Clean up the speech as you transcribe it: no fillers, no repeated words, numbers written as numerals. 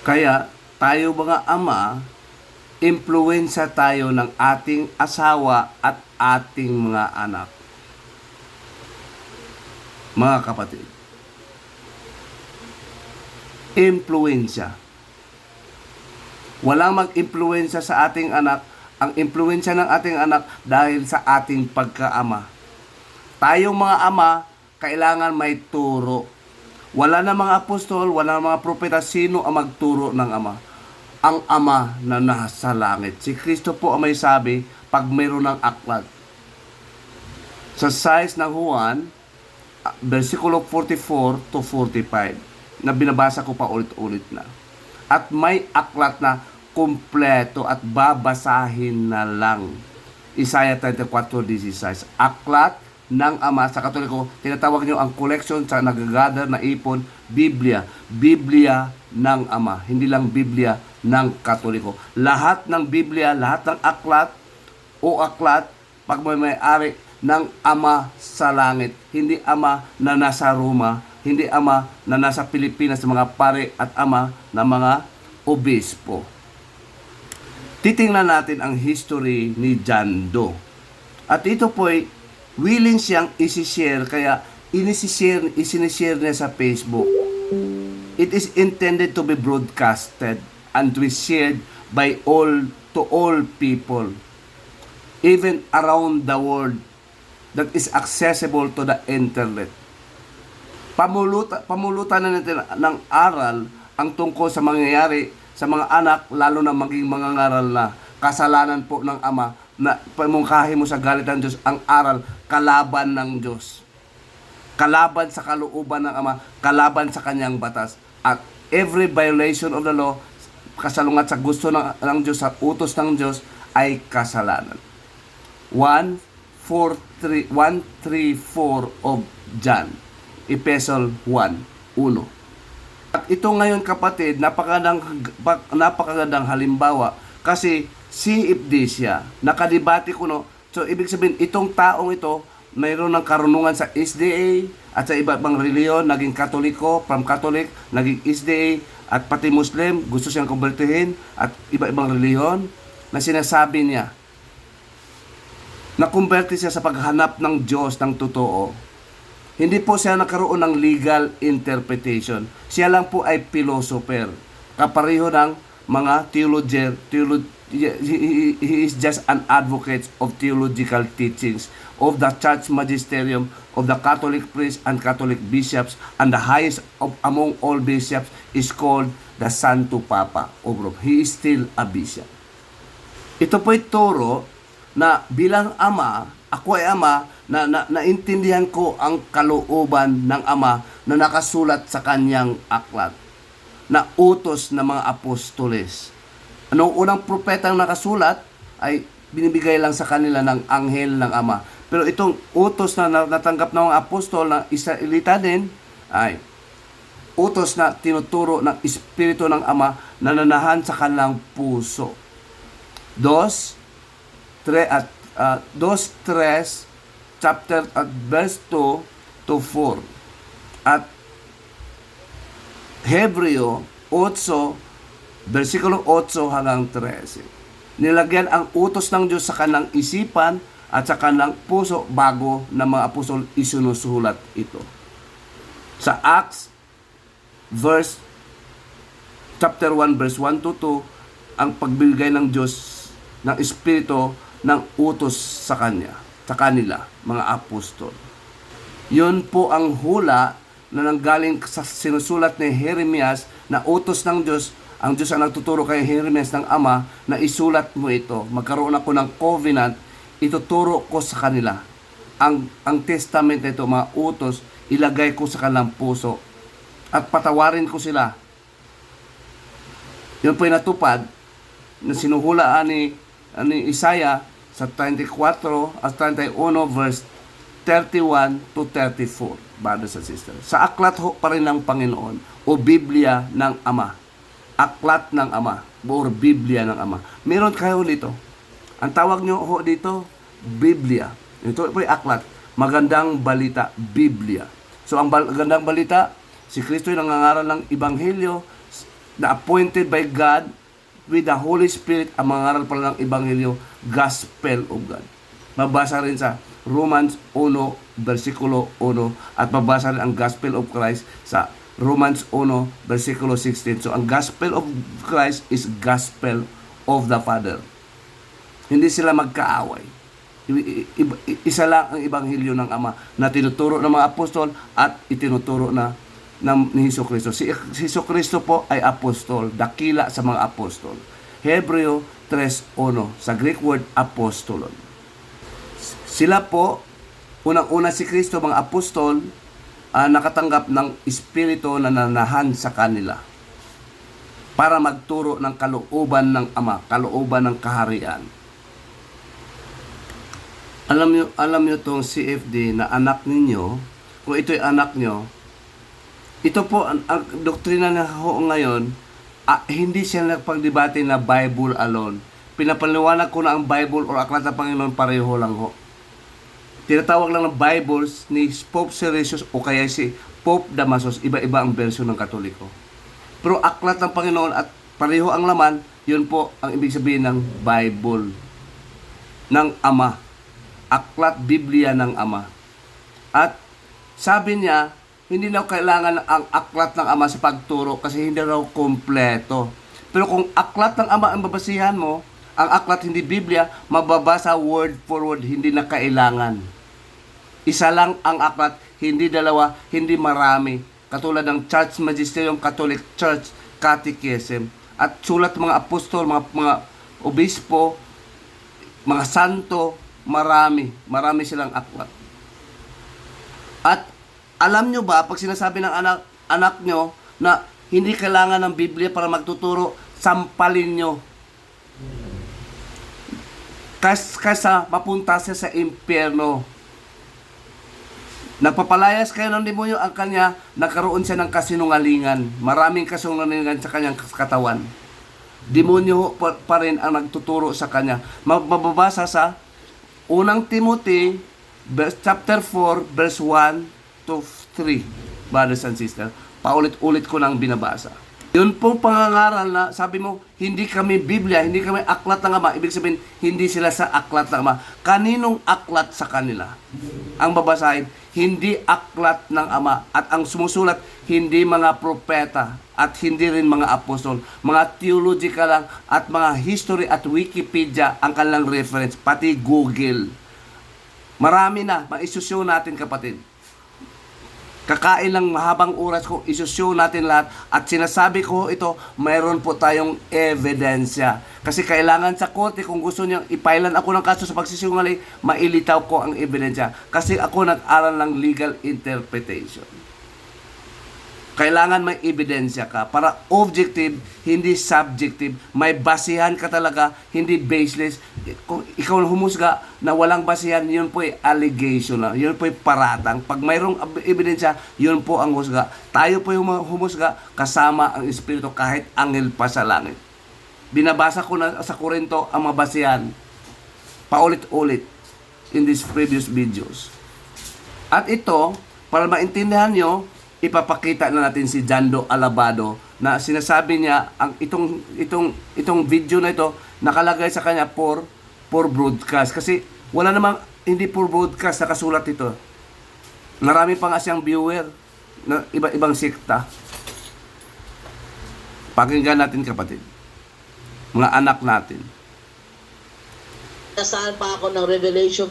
Kaya tayo mga ama, impluwensya tayo ng ating asawa at ating mga anak. Mga kapatid, impluwensya. Walang mag-impluwensya sa ating anak. Ang impluwensya ng ating anak dahil sa ating pagkaama. Tayong mga ama, kailangan may turo. Wala na mga apostol, wala na mga propeta, sino ang magturo ng ama? Ang ama na nasa langit. Si Kristo po ang may sabi, pag mayroon ng aklat. Sa size ng Juan, versikulo 44 to 45, na binabasa ko pa ulit-ulit na. At may aklat na kumpleto at babasahin na lang. Isaiah 34:16. Aklat ng Ama. Sa Katoliko, tinatawag nyo ang collection sa nagagather na ipon, Biblia. Biblia ng Ama. Hindi lang Biblia ng Katoliko. Lahat ng Biblia, lahat ng aklat o aklat, pag may-ari ng Ama sa langit. Hindi Ama na nasa Roma. Hindi Ama na nasa Pilipinas, mga pare at ama na mga obispo. Titingnan natin ang history ni John Doe. At ito po'y willing siyang isi-share, kaya isinishare niya sa Facebook. It is intended to be broadcasted and to be shared by all to all people, even around the world, that is accessible to the internet. Pamulutan na natin ng aral ang tungkol sa mangyayari sa mga anak, lalo na maging mga ngaral na kasalanan po ng ama, na pamungkahi mo sa galit ng Diyos ang aral kalaban ng Diyos. Kalaban sa kalooban ng ama, kalaban sa kanyang batas. At every violation of the law, kasalungat sa gusto ng Diyos, sa utos ng Diyos, ay kasalanan. 1:3-4 of John, Epistle 1:1. At ito ngayon kapatid, napakagandang halimbawa, kasi CFD siya, nakadibati ko no. So ibig sabihin, itong taong ito, mayroon ng karunungan sa SDA at sa iba't ibang reliyon, naging Katoliko, from Catholic, naging SDA, at pati Muslim, gusto siyang konbertihin, at iba't ibang reliyon, na sinasabi niya, nakumberte siya sa paghanap ng Diyos ng totoo. Hindi po siya nakaroon ng legal interpretation. Siya lang po ay philosopher. Kapareho ng mga theologian. He is just an advocate of theological teachings of the church magisterium, of the Catholic priests and Catholic bishops, and the highest among all bishops is called the Santo Papa of Rome. He is still a bishop. Ito po'y turo na bilang ama, ako ay ama, na naintindihan ko ang kalooban ng ama na nakasulat sa kanyang aklat, na utos ng mga apostoles. Anong unang propetang nakasulat ay binibigay lang sa kanila ng anghel ng ama. Pero itong utos na natanggap ng mga apostol na Israelita din, ay utos na tinuturo ng Espiritu ng Ama na nanahan sa kanilang puso. 2:3 chapter at verse 2 to 4. At Hebreo 8, versikulo 8 hanggang 13. Nilagyan ang utos ng Diyos sa kanang isipan at sa kanang puso bago na mga apostol isinusulat ito. Sa Acts chapter 1 verse 1 to 2, ang pagbigay ng Diyos ng Espiritu ng utos sa kanila, mga apostol. Yun po ang hula na nanggaling sa sinusulat ni Jeremias na utos ng Diyos. Ang Diyos ang nagtuturo kay Jeremias ng Ama na isulat mo ito. Magkaroon ako ng covenant, ituturo ko sa kanila. Ang testament ito, mga utos, ilagay ko sa kanilang puso at patawarin ko sila. Yun po yung natupad na sinuhulaan ni Isaiah sa 24 at 31 verse 31 to 34, brothers and sisters. Sa aklat ho pa rin ng Panginoon o Biblia ng Ama. Aklat ng Ama or Biblia ng Ama. Meron kayo dito. Ang tawag nyo ho dito, Biblia. Ito po yung aklat. Magandang balita, Biblia. So ang magandang balita, si Kristo yung nangangaral ng Ebanghelyo na appointed by God with the Holy Spirit ang mangaral pala ng Ebanghelyo, Gospel of God. Mabasa rin sa Romans 1, versikulo 1, at mabasa rin ang Gospel of Christ sa Romans 1, versikulo 16. So, ang Gospel of Christ is Gospel of the Father. Hindi sila magkaaway. Isa lang ang Ebanghelyo ng Ama na tinuturo ng mga apostol at itinuturo na ni Jesucristo. Si Jesucristo po ay apostol, dakila sa mga apostol. Hebreo 3:1, sa Greek word apostolon. Sila po, unang-una si Kristo, mga apostol, nakatanggap ng Espiritu na nanahan sa kanila para magturo ng kalooban ng Ama, kalooban ng kaharian. Alam nyo tong CFD na anak ninyo, kung ito'y anak nyo, ito po, ang doktrina na ngayon, hindi siya nagpagdebate na Bible alone. Pinapaliwanag ko na ang Bible o aklat ng Panginoon pareho lang ho. Tinatawag lang ng Bibles ni Pope Siricius o kaya si Pope Damasus, iba-iba ang bersyon ng Katoliko. Pero aklat ng Panginoon at pareho ang laman, yun po ang ibig sabihin ng Bible ng Ama. Aklat Biblia ng Ama. At sabi niya, hindi na kailangan ang aklat ng Ama sa pagturo kasi hindi raw kompleto. Pero kung aklat ng Ama ang babasihan mo, ang aklat hindi Biblia, mababasa word for word, hindi na kailangan. Isa lang ang aklat, hindi dalawa, hindi marami. Katulad ng Church Magisterium, Catholic Church, Catechism. At sulat mga apostol, mga obispo, mga santo, marami silang aklat. At alam nyo ba, pag sinasabi ng anak nyo na hindi kailangan ng Biblia para magtuturo, sampalin nyo. Kaysa mapunta siya sa impyerno. Nagpapalayas kayo ng demonyo ang kanya, nagkaroon siya ng kasinungalingan. Maraming kasinungalingan sa kanyang katawan. Demonyo pa rin ang nagtuturo sa kanya. Mababasa sa unang Timothy, chapter 4, verse 1 to 3, brothers and sisters. Paulit-ulit ko nang binabasa. Yun pong pangangaral na sabi mo, hindi kami Biblia, hindi kami aklat ng Ama. Ibig sabihin, hindi sila sa aklat ng Ama. Kaninong aklat sa kanila? Ang babasahin, hindi aklat ng Ama. At ang sumusulat, hindi mga propeta at hindi rin mga apostol. Mga theological lang at mga history at Wikipedia ang kanilang reference, pati Google. Marami na, maisusyo natin kapatid. Kakain lang mahabang oras ko, isusyo natin lahat. At sinasabi ko ito, mayroon po tayong ebidensya. Kasi kailangan sa korte, kung gusto niyang ipailan ako ng kaso sa pagsisinungaling, mailitaw ko ang ebidensya. Kasi ako nag-aral ng legal interpretation. Kailangan may ebidensya ka para objective, hindi subjective. May basihan ka talaga, hindi baseless. Kung ikaw humusga na walang basihan, yun po ay allegation na. Yun po ay paratang. Pag mayroong ebidensya, yun po ang husga. Tayo po yung humusga kasama ang Espiritu kahit anghel pa sa langit. Binabasa ko na sa Korinto ang mga basihan. Paulit-ulit in these previous videos. At ito, para maintindihan nyo, ipapakita na natin si Jando Alabado na sinasabi niya ang itong video na ito nakalagay sa kanya for broadcast kasi wala namang hindi for broadcast nakasulat ito. Marami pa nga siyang viewer na iba-ibang sekta. Pakinggan natin kapatid. Mga anak natin. Nasaan pa ako ng Revelation